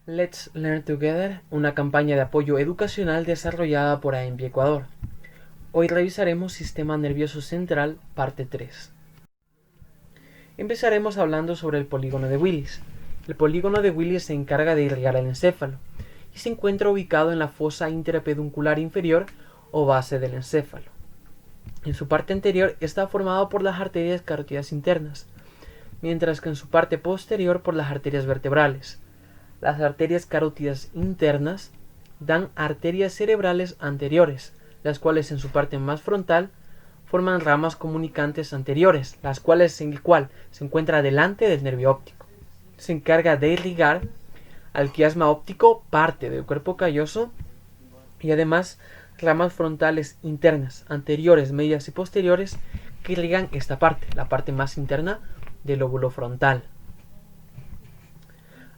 Let's Learn Together, una campaña de apoyo educacional desarrollada por AEMPI Ecuador. Hoy revisaremos Sistema Nervioso Central, parte 3. Empezaremos hablando sobre el polígono de Willis. El polígono de Willis se encarga de irrigar el encéfalo y se encuentra ubicado en la fosa interpeduncular inferior o base del encéfalo. En su parte anterior está formado por las arterias carótidas internas, mientras que en su parte posterior por las arterias vertebrales. Las arterias carótidas internas dan arterias cerebrales anteriores, las cuales en su parte más frontal forman ramas comunicantes anteriores, el cual se encuentra delante del nervio óptico. Se encarga de irrigar al quiasma óptico, parte del cuerpo calloso, y además ramas frontales internas, anteriores, medias y posteriores, que irrigan esta parte, la parte más interna del lóbulo frontal.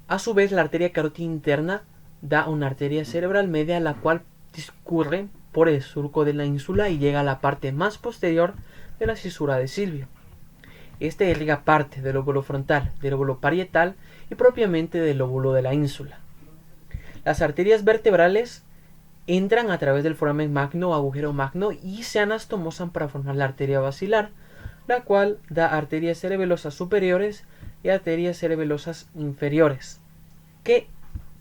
A su vez, la arteria carótida interna da una arteria cerebral media, la cual discurre por el surco de la ínsula y llega a la parte más posterior de la cisura de Sylvio. Este irriga parte del lóbulo frontal, del lóbulo parietal y propiamente del lóbulo de la ínsula. Las arterias vertebrales entran a través del foramen magno o agujero magno y se anastomosan para formar la arteria basilar, la cual da arterias cerebelosas superiores y arterias cerebelosas inferiores, que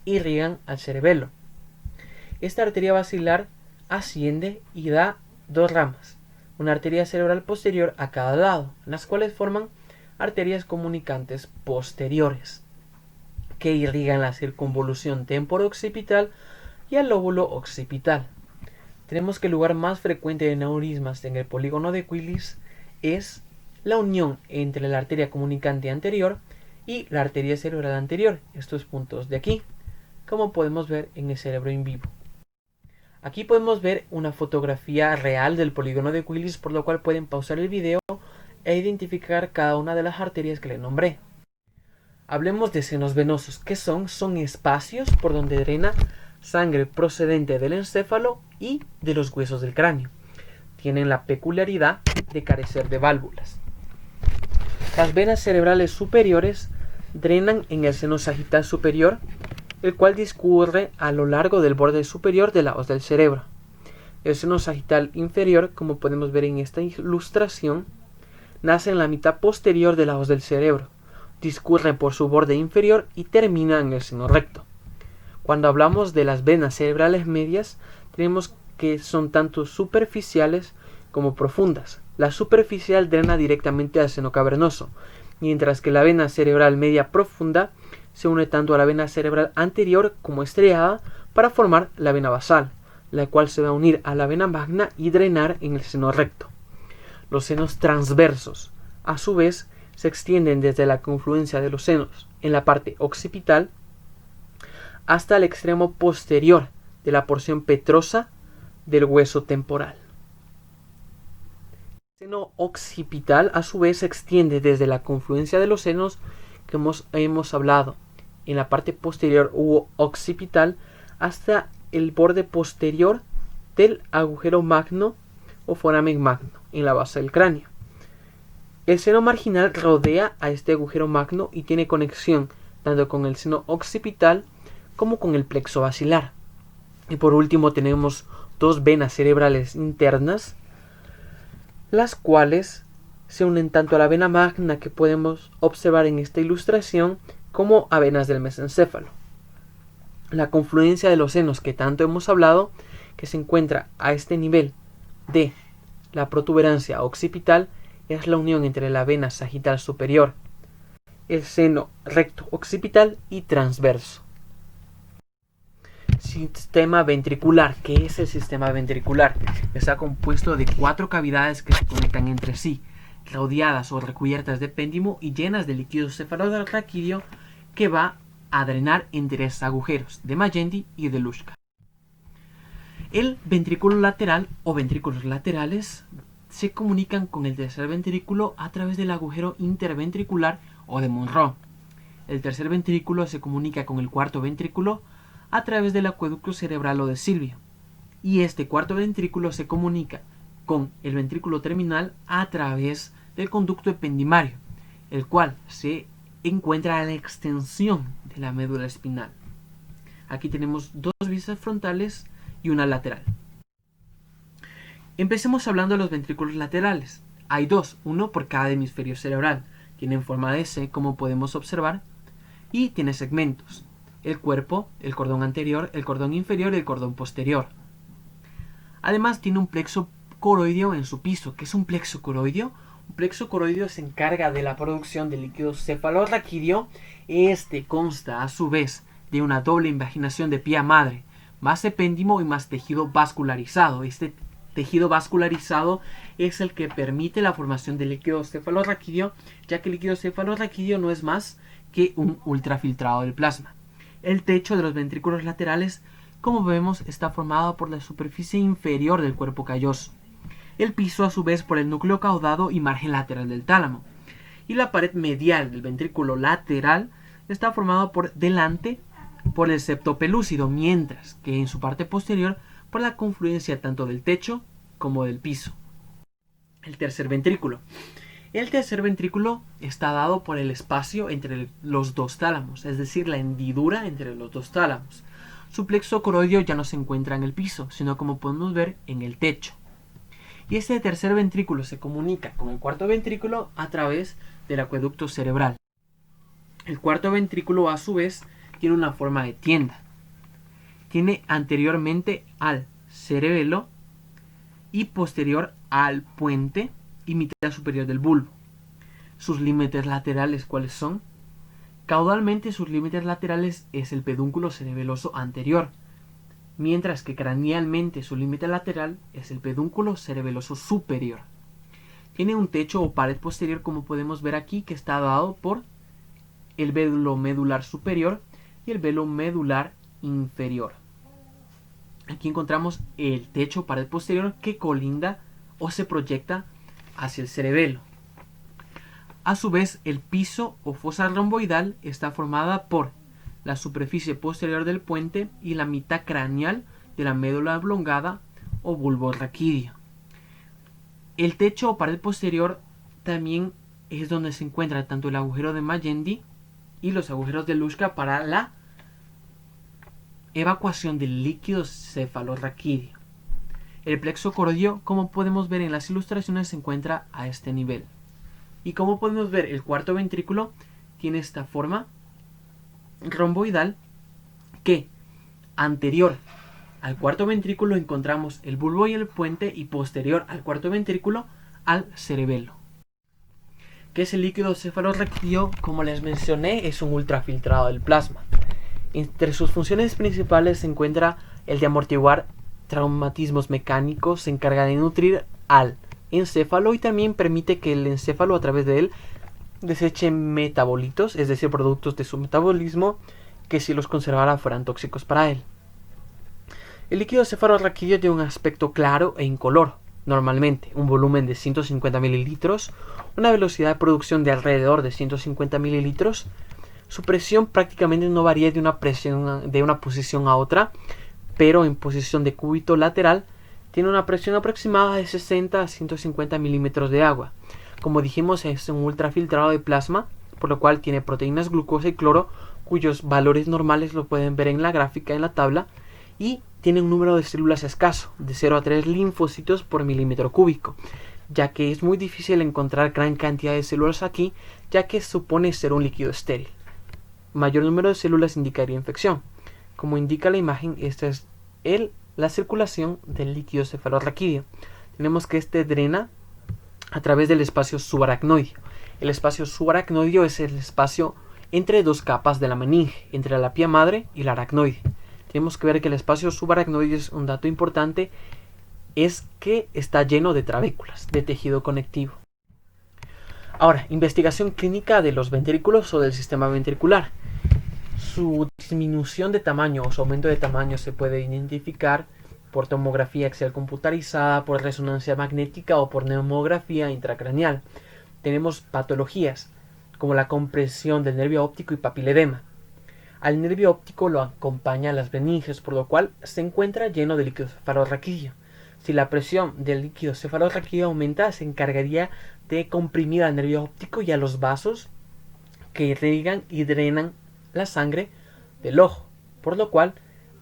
irrigan al cerebelo. Esta arteria basilar asciende y da dos ramas, una arteria cerebral posterior a cada lado, las cuales forman arterias comunicantes posteriores, que irrigan la circunvolución temporo-occipital y al lóbulo occipital. Tenemos que el lugar más frecuente de aneurismas en el polígono de Willis es la unión entre la arteria comunicante anterior y la arteria cerebral anterior, estos puntos de aquí, como podemos ver en el cerebro in vivo. Aquí podemos ver una fotografía real del polígono de Willis, por lo cual pueden pausar el video e identificar cada una de las arterias que les nombré. Hablemos de senos venosos. ¿Qué son? Son espacios por donde drena sangre procedente del encéfalo y de los huesos del cráneo. Tienen la peculiaridad de carecer de válvulas. Las venas cerebrales superiores drenan en el seno sagital superior, el cual discurre a lo largo del borde superior de la hoz del cerebro. El seno sagital inferior, como podemos ver en esta ilustración, nace en la mitad posterior de la hoz del cerebro, discurre por su borde inferior y termina en el seno recto. Cuando hablamos de las venas cerebrales medias, tenemos que son tanto superficiales como profundas. La superficial drena directamente al seno cavernoso, mientras que la vena cerebral media profunda se une tanto a la vena cerebral anterior como estriada para formar la vena basal, la cual se va a unir a la vena magna y drenar en el seno recto. Los senos transversos, a su vez, se extienden desde la confluencia de los senos en la parte occipital hasta el extremo posterior de la porción petrosa del hueso temporal. El seno occipital a su vez se extiende desde la confluencia de los senos que hemos hablado en la parte posterior u occipital hasta el borde posterior del agujero magno o foramen magno en la base del cráneo. El seno marginal rodea a este agujero magno y tiene conexión tanto con el seno occipital como con el plexo basilar. Y por último tenemos dos venas cerebrales internas, las cuales se unen tanto a la vena magna que podemos observar en esta ilustración como a venas del mesencéfalo. La confluencia de los senos que tanto hemos hablado, que se encuentra a este nivel de la protuberancia occipital, es la unión entre la vena sagital superior, el seno recto occipital y transverso. Sistema ventricular. ¿Qué es el sistema ventricular? Está compuesto de 4 cavidades que se conectan entre sí, rodeadas o recubiertas de péndimo y llenas de líquido cefalorraquídeo que va a drenar en 3 agujeros, de Magendie y de Luschka. El ventrículo lateral o ventrículos laterales se comunican con el tercer ventrículo a través del agujero interventricular o de Monro. El tercer ventrículo se comunica con el cuarto ventrículo a través del acueducto cerebral o de Sylvio. Y este cuarto ventrículo se comunica con el ventrículo terminal a través del conducto ependimario, el cual se encuentra a la extensión de la médula espinal. Aquí tenemos dos vistas frontales y una lateral. Empecemos hablando de los ventrículos laterales. Hay dos, uno por cada hemisferio cerebral. Tienen forma de C, como podemos observar, y tiene segmentos: el cuerpo, el cordón anterior, el cordón inferior y el cordón posterior. Además tiene un plexo coroideo en su piso. ¿Qué es un plexo coroideo? Un plexo coroideo se encarga de la producción de líquido cefalorraquídeo. Este consta a su vez de una doble invaginación de pía madre, más epéndimo y más tejido vascularizado. Este tejido vascularizado es el que permite la formación del líquido cefalorraquídeo, ya que el líquido cefalorraquídeo no es más que un ultrafiltrado del plasma. El techo de los ventrículos laterales, como vemos, está formado por la superficie inferior del cuerpo calloso, el piso a su vez por el núcleo caudado y margen lateral del tálamo, y la pared medial del ventrículo lateral está formado por delante por el septo pelúcido, mientras que en su parte posterior por la confluencia tanto del techo como del piso. El tercer ventrículo. El tercer ventrículo está dado por el espacio entre los dos tálamos, es decir, la hendidura entre los dos tálamos. Su plexo coroideo ya no se encuentra en el piso, sino, como podemos ver, en el techo. Y este tercer ventrículo se comunica con el cuarto ventrículo a través del acueducto cerebral. El cuarto ventrículo, a su vez, tiene una forma de tienda. Tiene anteriormente al cerebelo y posterior al puente y mitad superior del bulbo. Sus límites laterales, ¿cuáles son? Caudalmente sus límites laterales es el pedúnculo cerebeloso anterior, mientras que cranealmente su límite lateral es el pedúnculo cerebeloso superior. Tiene un techo o pared posterior, como podemos ver aquí, que está dado por el velo medular superior y el velo medular inferior. Aquí encontramos el techo o pared posterior que colinda o se proyecta hacia el cerebelo. A su vez, el piso o fosa romboidal está formada por la superficie posterior del puente y la mitad craneal de la médula oblongada o bulbo raquídeo. El techo o pared posterior también es donde se encuentra tanto el agujero de Magendie y los agujeros de Luschka para la evacuación del líquido cefalorraquídeo. El plexo coroideo, como podemos ver en las ilustraciones, se encuentra a este nivel. Y como podemos ver, el cuarto ventrículo tiene esta forma romboidal que anterior al cuarto ventrículo encontramos el bulbo y el puente, y posterior al cuarto ventrículo al cerebelo. ¿Qué es el líquido cefalorraquídeo? Como les mencioné, es un ultrafiltrado del plasma. Entre sus funciones principales se encuentra el de amortiguar traumatismos mecánicos, se encarga de nutrir al encéfalo y también permite que el encéfalo a través de él deseche metabolitos, es decir, productos de su metabolismo que si los conservara fueran tóxicos para él. El líquido cefalorraquídeo tiene un aspecto claro e incoloro, normalmente un volumen de 150 mililitros, una velocidad de producción de alrededor de 150 mililitros. Su presión prácticamente no varía de una posición a otra, pero en posición de cúbito lateral tiene una presión aproximada de 60 a 150 milímetros de agua. Como dijimos, es un ultrafiltrado de plasma, por lo cual tiene proteínas glucosa y cloro, cuyos valores normales lo pueden ver en la gráfica en la tabla, y tiene un número de células escaso, de 0 a 3 linfocitos por milímetro cúbico, ya que es muy difícil encontrar gran cantidad de células aquí, ya que supone ser un líquido estéril. Mayor número de células indicaría infección. Como indica la imagen, esta es la circulación del líquido cefalorraquídeo. Tenemos que este drena a través del espacio subaracnoideo. El espacio subaracnoideo es el espacio entre dos capas de la meninge, entre la pía madre y la aracnoide. Tenemos que ver que el espacio subaracnoideo, es un dato importante, es que está lleno de trabéculas, de tejido conectivo. Ahora, investigación clínica de los ventrículos o del sistema ventricular. Su disminución de tamaño o su aumento de tamaño se puede identificar por tomografía axial computarizada, por resonancia magnética o por neumografía intracraneal. Tenemos patologías como la compresión del nervio óptico y papiledema. Al nervio óptico lo acompañan las meninges, por lo cual se encuentra lleno de líquido cefalorraquídeo. Si la presión del líquido cefalorraquídeo aumenta, se encargaría de comprimir al nervio óptico y a los vasos que irrigan y drenan la sangre del ojo. por lo cual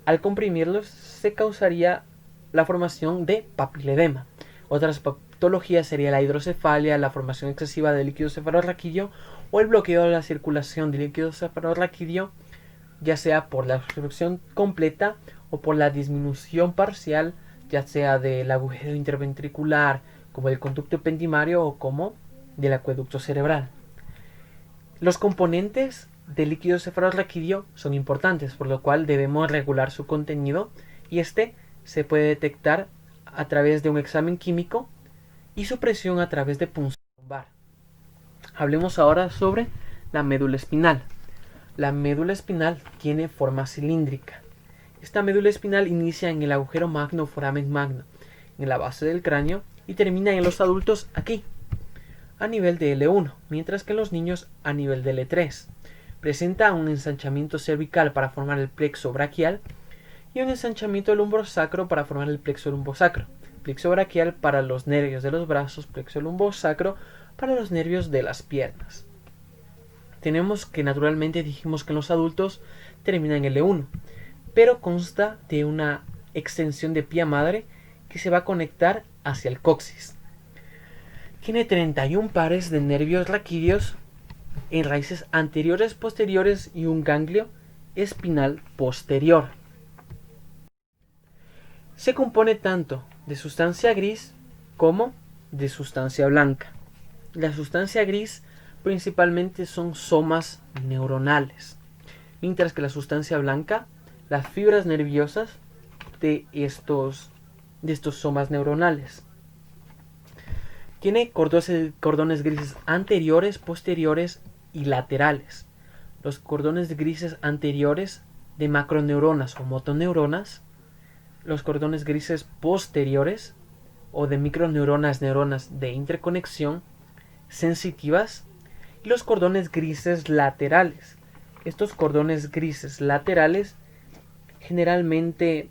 al comprimirlos se causaría la formación de papiledema. Otras patologías sería la hidrocefalia, la formación excesiva de líquido cefalorraquídeo o el bloqueo de la circulación de líquido cefalorraquídeo, ya sea por la obstrucción completa o por la disminución parcial, ya sea del agujero interventricular, como del conducto ependimario o como del acueducto cerebral. Los componentes del líquido cefalorraquídeo son importantes, por lo cual debemos regular su contenido, y este se puede detectar a través de un examen químico y su presión a través de punción lumbar. Hablemos ahora sobre la médula espinal. La médula espinal tiene forma cilíndrica. Esta médula espinal inicia en el agujero magno o foramen magno, en la base del cráneo, y termina en los adultos aquí, a nivel de L1, mientras que en los niños a nivel de L3. Presenta un ensanchamiento cervical para formar el plexo braquial y un ensanchamiento lumbosacro para formar el plexo lumbosacro. Plexo braquial para los nervios de los brazos, plexo lumbosacro para los nervios de las piernas. Tenemos que naturalmente dijimos que en los adultos termina en L1, pero consta de una extensión de pía madre que se va a conectar hacia el coxis. Tiene 31 pares de nervios raquídeos en raíces anteriores, posteriores y un ganglio espinal posterior. Se compone tanto de sustancia gris como de sustancia blanca. La sustancia gris principalmente son somas neuronales, mientras que la sustancia blanca, las fibras nerviosas de estos somas neuronales. Tiene cordones grises anteriores, posteriores y laterales. Los cordones grises anteriores de macroneuronas o motoneuronas, los cordones grises posteriores o de microneuronas, neuronas de interconexión sensitivas, y los cordones grises laterales. Estos cordones grises laterales generalmente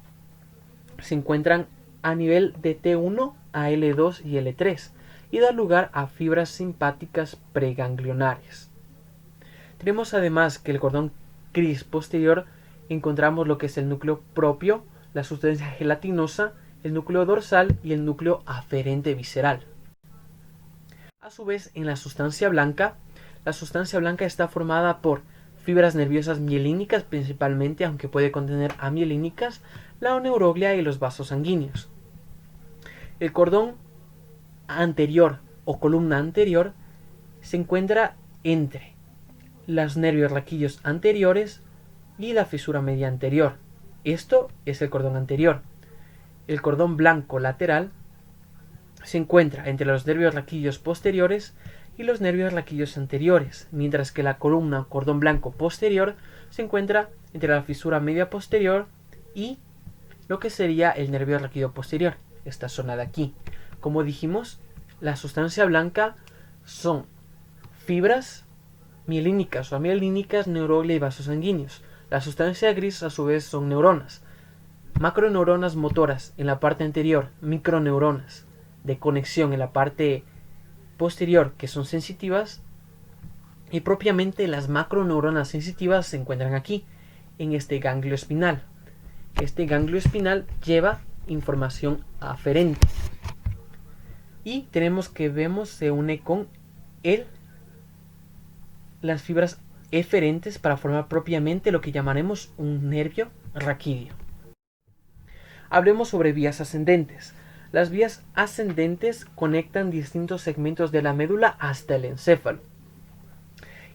se encuentran a nivel de T1 a L2 y L3 y da lugar a fibras simpáticas preganglionares. Tenemos además que el cordón gris posterior encontramos lo que es el núcleo propio, la sustancia gelatinosa, el núcleo dorsal y el núcleo aferente visceral. A su vez, en la sustancia blanca está formada por fibras nerviosas mielínicas principalmente, aunque puede contener amielínicas, la neuroglia y los vasos sanguíneos. El cordón anterior o columna anterior se encuentra entre los nervios raquídeos anteriores y la fisura media anterior. Esto es el cordón anterior. El cordón blanco lateral se encuentra entre los nervios raquídeos posteriores y los nervios raquídeos anteriores, mientras que la columna cordón blanco posterior se encuentra entre la fisura media posterior y lo que sería el nervio raquídeo posterior, esta zona de aquí. Como dijimos, la sustancia blanca son fibras mielínicas o amielínicas, neuroglia y vasos sanguíneos. La sustancia gris a su vez son neuronas, macroneuronas motoras en la parte anterior, microneuronas de conexión en la parte posterior que son sensitivas, y propiamente las macroneuronas sensitivas se encuentran aquí, en este ganglio espinal. Este ganglio espinal lleva información aferente y tenemos que se une con las fibras eferentes para formar propiamente lo que llamaremos un nervio raquídeo. Hablemos sobre vías ascendentes. Las vías ascendentes conectan distintos segmentos de la médula hasta el encéfalo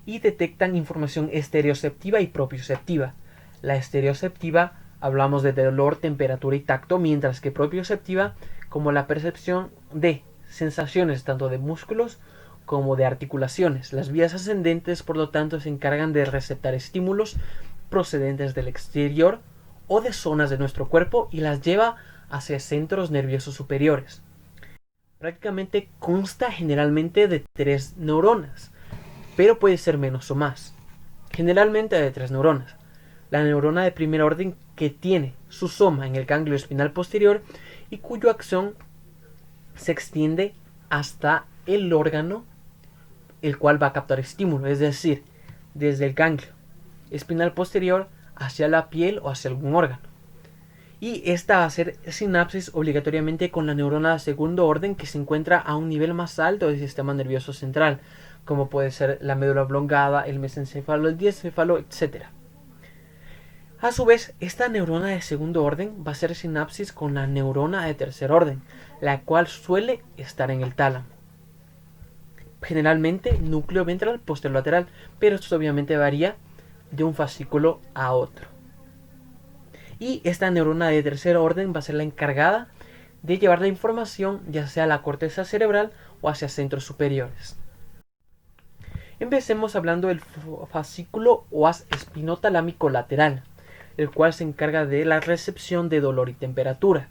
y detectan información estereoceptiva y propioceptiva. La estereoceptiva hablamos de dolor, temperatura y tacto, mientras que propioceptiva como la percepción de sensaciones tanto de músculos como de articulaciones. Las vías ascendentes, por lo tanto, se encargan de receptar estímulos procedentes del exterior o de zonas de nuestro cuerpo y las lleva hacia centros nerviosos superiores. Prácticamente consta generalmente de 3 neuronas, pero puede ser menos o más. Generalmente de 3 neuronas. La neurona de primer orden que tiene su soma en el ganglio espinal posterior y cuyo axón se extiende hasta el órgano el cual va a captar estímulo, es decir, desde el ganglio espinal posterior hacia la piel o hacia algún órgano. Y esta va a hacer sinapsis obligatoriamente con la neurona de segundo orden que se encuentra a un nivel más alto del sistema nervioso central, como puede ser la médula oblongada, el mesencéfalo, el diencéfalo, etc. A su vez, esta neurona de segundo orden va a hacer sinapsis con la neurona de tercer orden, la cual suele estar en el tálamo. Generalmente núcleo ventral posterolateral, pero esto obviamente varía de un fascículo a otro. Y esta neurona de tercer orden va a ser la encargada de llevar la información ya sea a la corteza cerebral o hacia centros superiores. Empecemos hablando del fascículo o haz espinotalámico lateral, el cual se encarga de la recepción de dolor y temperatura.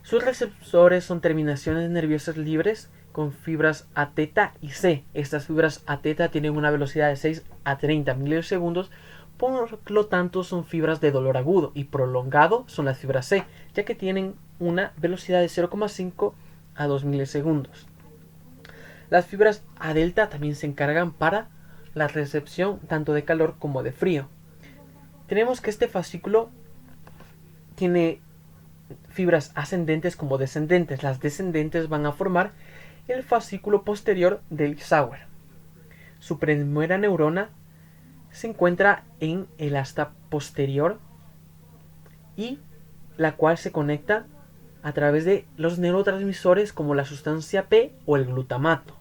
Sus receptores son terminaciones nerviosas libres con fibras A, teta y C. Estas fibras A, teta tienen una velocidad de 6 a 30 milisegundos, por lo tanto son fibras de dolor agudo, y prolongado son las fibras C, ya que tienen una velocidad de 0,5 a 2 milisegundos. Las fibras A delta también se encargan para la recepción tanto de calor como de frío. Tenemos que este fascículo tiene fibras ascendentes como descendentes. Las descendentes van a formar el fascículo posterior del Sauer. Su primera neurona se encuentra en el asta posterior y la cual se conecta a través de los neurotransmisores como la sustancia P o el glutamato.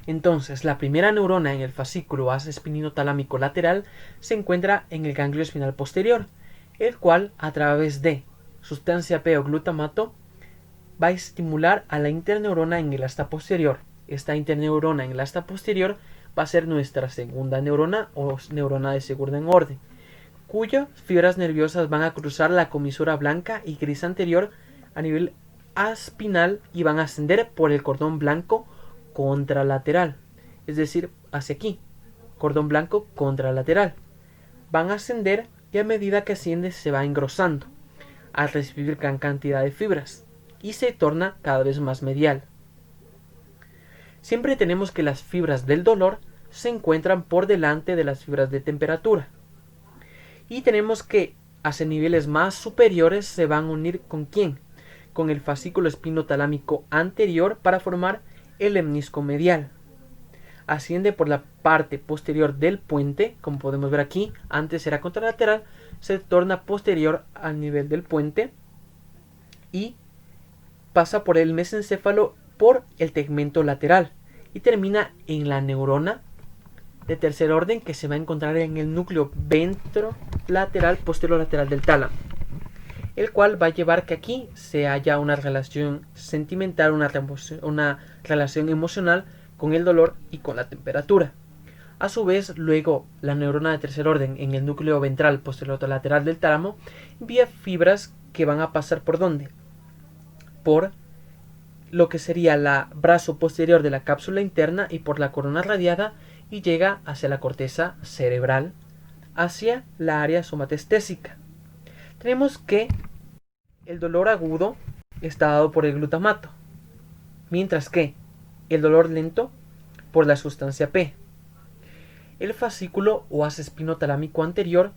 Entonces, la primera neurona en el fascículo haz espinotalámico lateral se encuentra en el ganglio espinal posterior, el cual a través de sustancia P o glutamato va a estimular a la interneurona en el asta posterior. Esta interneurona en el asta posterior va a ser nuestra segunda neurona o neurona de segundo en orden, cuyas fibras nerviosas van a cruzar la comisura blanca y gris anterior a nivel espinal y van a ascender por el cordón blanco contralateral, es decir, hacia aquí, cordón blanco contralateral. Van a ascender y a medida que asciende se va engrosando al recibir gran cantidad de fibras y se torna cada vez más medial. Siempre tenemos que las fibras del dolor se encuentran por delante de las fibras de temperatura. Y tenemos que hacia niveles más superiores se van a unir ¿con quién? Con el fascículo espinotalámico anterior para formar el lemnisco medial. Asciende por la parte posterior del puente, como podemos ver aquí, antes era contralateral, se torna posterior al nivel del puente y pasa por el mesencéfalo por el tegmento lateral y termina en la neurona de tercer orden que se va a encontrar en el núcleo ventrolateral posterolateral del tálamo, el cual va a llevar que aquí se haya una relación sentimental, una relación emocional con el dolor y con la temperatura. A su vez, luego la neurona de tercer orden en el núcleo ventral posterolateral del tálamo envía fibras que van a pasar por ¿dónde? Por lo que sería el brazo posterior de la cápsula interna y por la corona radiada y llega hacia la corteza cerebral, hacia la área somatestésica. Tenemos que el dolor agudo está dado por el glutamato, mientras que el dolor lento por la sustancia P. El fascículo o haz espinotalámico anterior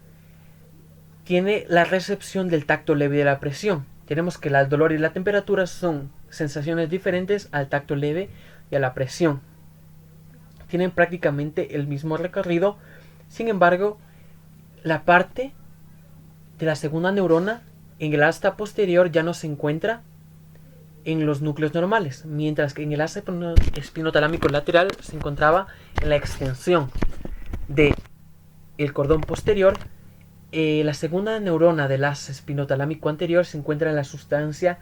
tiene la recepción del tacto leve de la presión. Tenemos que el dolor y la temperatura son sensaciones diferentes al tacto leve y a la presión. Tienen prácticamente el mismo recorrido, sin embargo, la parte de la segunda neurona en el asta posterior ya no se encuentra en los núcleos normales, mientras que en el haz espinotalámico lateral se encontraba en la extensión del cordón posterior. La segunda neurona del haz espinotalámico anterior se encuentra en la sustancia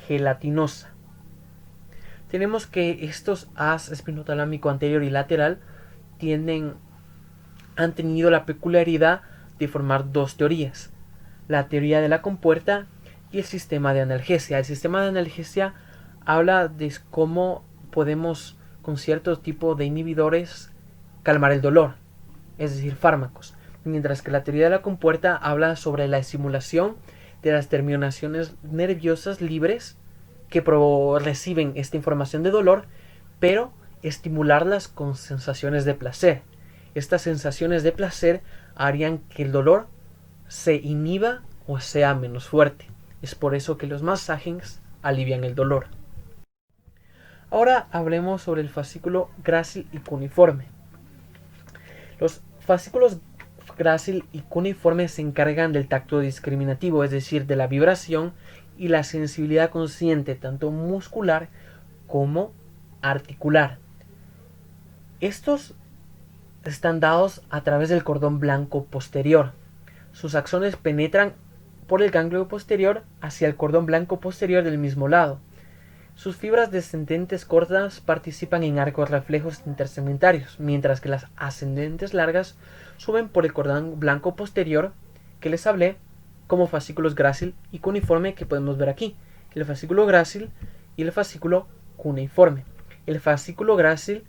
gelatinosa. Tenemos que estos haz espinotalámico anterior y lateral han tenido la peculiaridad de formar dos teorías: la teoría de la compuerta y el sistema de analgesia. El sistema de analgesia habla de cómo podemos con cierto tipo de inhibidores calmar el dolor, es decir, fármacos, mientras que la teoría de la compuerta habla sobre la estimulación de las terminaciones nerviosas libres que reciben esta información de dolor, pero estimularlas con sensaciones de placer. Estas sensaciones de placer harían que el dolor se inhiba o sea menos fuerte. Es por eso que los masajes alivian el dolor. Ahora hablemos sobre el fascículo grácil y cuneiforme. Los fascículos grácil y cuneiforme se encargan del tacto discriminativo, es decir, de la vibración y la sensibilidad consciente, tanto muscular como articular. Estos están dados a través del cordón blanco posterior. Sus axones penetran por el ganglio posterior hacia el cordón blanco posterior del mismo lado. Sus fibras descendentes cortas participan en arcos reflejos intersegmentarios, mientras que las ascendentes largas suben por el cordón blanco posterior que les hablé como fascículos grácil y cuneiforme, que podemos ver aquí, el fascículo grácil y el fascículo cuneiforme. El fascículo grácil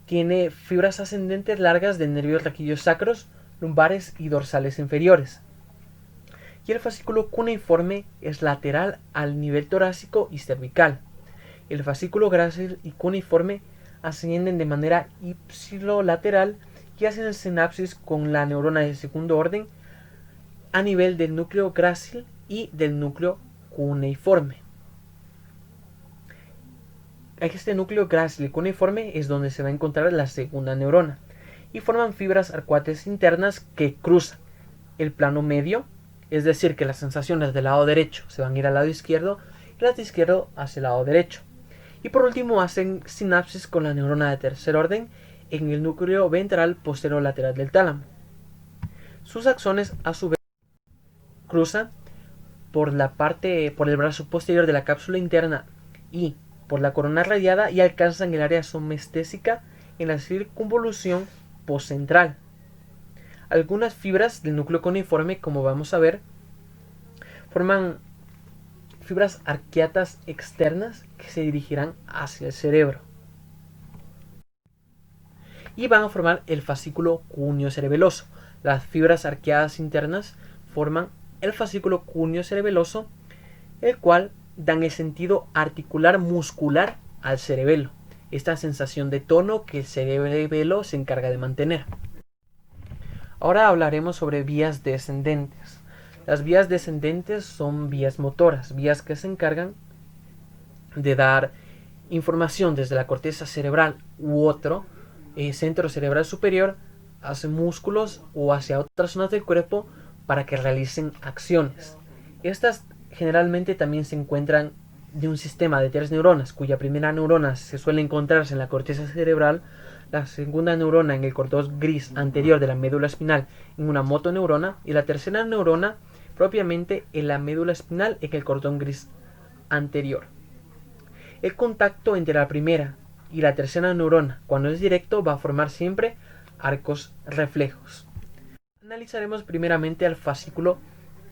tiene fibras ascendentes largas de nervios raquídeos sacros, lumbares y dorsales inferiores. Y el fascículo cuneiforme es lateral al nivel torácico y cervical. El fascículo grácil y cuneiforme ascienden de manera ipsilateral y hacen sinapsis con la neurona de segundo orden a nivel del núcleo grácil y del núcleo cuneiforme. Este núcleo grácil y cuneiforme es donde se va a encontrar la segunda neurona y forman fibras arcuates internas que cruzan el plano medio, es decir, que las sensaciones del lado derecho se van a ir al lado izquierdo y las de izquierdo hacia el lado derecho. Y por último hacen sinapsis con la neurona de tercer orden en el núcleo ventral posterior lateral del tálamo. Sus axones a su vez cruzan por el brazo posterior de la cápsula interna y por la corona radiada y alcanzan el área somestésica en la circunvolución postcentral. Algunas fibras del núcleo cuneiforme, como vamos a ver, forman fibras arqueatas externas que se dirigirán hacia el cerebro y van a formar el fascículo cuneo-cerebeloso. Las fibras arqueadas internas forman el fascículo cuneo-cerebeloso, el cual dan el sentido articular muscular al cerebelo, esta sensación de tono que el cerebelo se encarga de mantener. Ahora hablaremos sobre vías descendentes. Las vías descendentes son vías motoras, vías que se encargan de dar información desde la corteza cerebral u otro centro cerebral superior hacia músculos o hacia otras zonas del cuerpo para que realicen acciones. Estas generalmente también se encuentran de un sistema de 3 neuronas, cuya primera neurona se suele encontrarse en la corteza cerebral, la segunda neurona en el cordón gris anterior de la médula espinal en una motoneurona y la tercera neurona propiamente en la médula espinal en el cordón gris anterior. El contacto entre la primera y la tercera neurona, cuando es directo, va a formar siempre arcos reflejos. Analizaremos primeramente al fascículo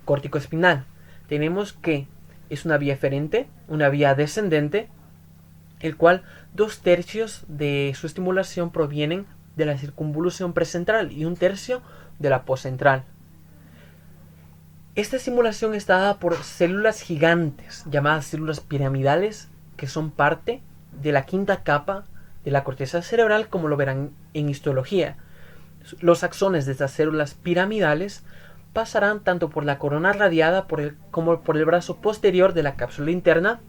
córtico-espinal. Tenemos que es una vía eferente, una vía descendente, el cual 2/3 de su estimulación provienen de la circunvolución precentral y 1/3 de la postcentral. Esta estimulación está dada por células gigantes llamadas células piramidales, que son parte de la quinta capa de la corteza cerebral, como lo verán en histología. Los axones de estas células piramidales pasarán tanto por la corona radiada como por el brazo posterior de la cápsula interna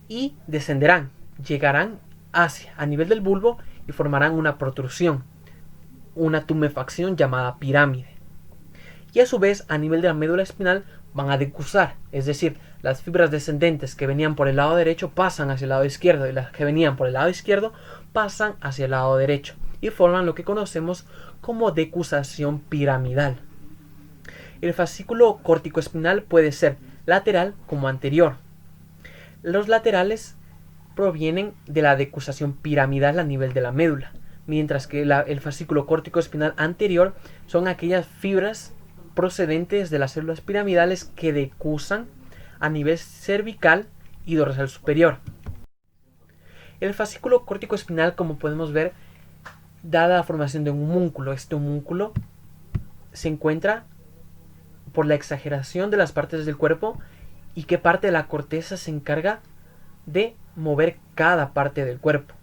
y descenderán, llegarán a nivel del bulbo y formarán una protrusión, una tumefacción llamada pirámide. Y a su vez a nivel de la médula espinal van a decusar, es decir, las fibras descendentes que venían por el lado derecho pasan hacia el lado izquierdo y las que venían por el lado izquierdo pasan hacia el lado derecho y forman lo que conocemos como decusación piramidal. El fascículo córtico-espinal puede ser lateral como anterior. Los laterales provienen de la decusación piramidal a nivel de la médula, mientras que el fascículo córtico-espinal anterior son aquellas fibras procedentes de las células piramidales que decusan a nivel cervical y dorsal superior. El fascículo córtico-espinal, como podemos ver, da la formación de un homúnculo. Este homúnculo se encuentra por la exageración de las partes del cuerpo y qué parte de la corteza se encarga de mover cada parte del cuerpo.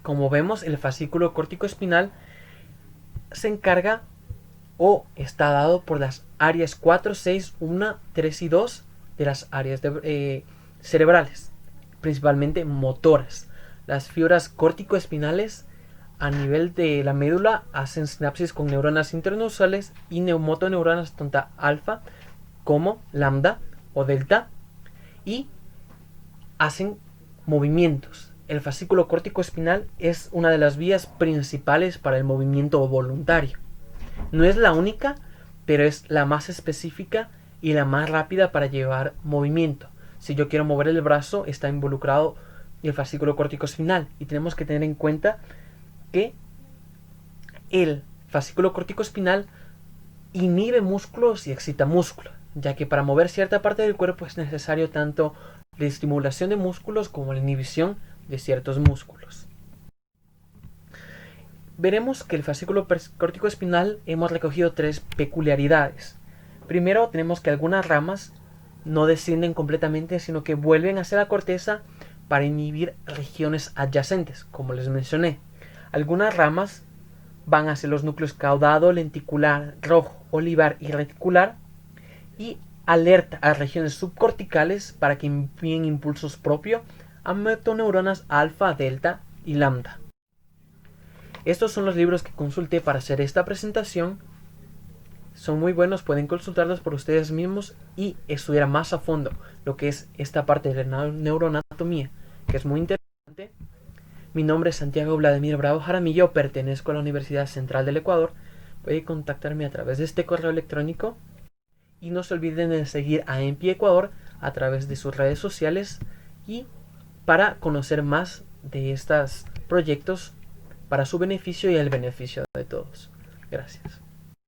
Como vemos, el fascículo córtico-espinal se encarga o está dado por las áreas 4, 6, 1, 3 y 2 de las áreas cerebrales, principalmente motoras. Las fibras córtico-espinales a nivel de la médula hacen sinapsis con neuronas internusales y motoneuronas tanto alfa como lambda o delta, y hacen movimientos. El fascículo córtico espinal es una de las vías principales para el movimiento voluntario. No es la única, pero es la más específica y la más rápida para llevar movimiento. Si yo quiero mover el brazo, está involucrado el fascículo córtico espinal, y tenemos que tener en cuenta que el fascículo córtico espinal inhibe músculos y excita músculos, ya que para mover cierta parte del cuerpo es necesario tanto la estimulación de músculos como la inhibición de ciertos músculos. Veremos que el fascículo córtico espinal hemos recogido 3 peculiaridades. Primero, tenemos que algunas ramas no descienden completamente, sino que vuelven hacia la corteza para inhibir regiones adyacentes, como les mencioné. Algunas ramas van hacia los núcleos caudado, lenticular, rojo, olivar y reticular, y alerta a regiones subcorticales para que envíen impulsos propios a motoneuronas alfa, delta y lambda. Estos son los libros que consulté para hacer esta presentación. Son muy buenos, pueden consultarlos por ustedes mismos y estudiar más a fondo lo que es esta parte de la neuroanatomía, que es muy interesante. Mi nombre es Santiago Vladimir Bravo Jaramillo, pertenezco a la Universidad Central del Ecuador. Pueden contactarme a través de este correo electrónico. Y no se olviden de seguir a EMPI Ecuador a través de sus redes sociales y para conocer más de estos proyectos para su beneficio y el beneficio de todos. Gracias.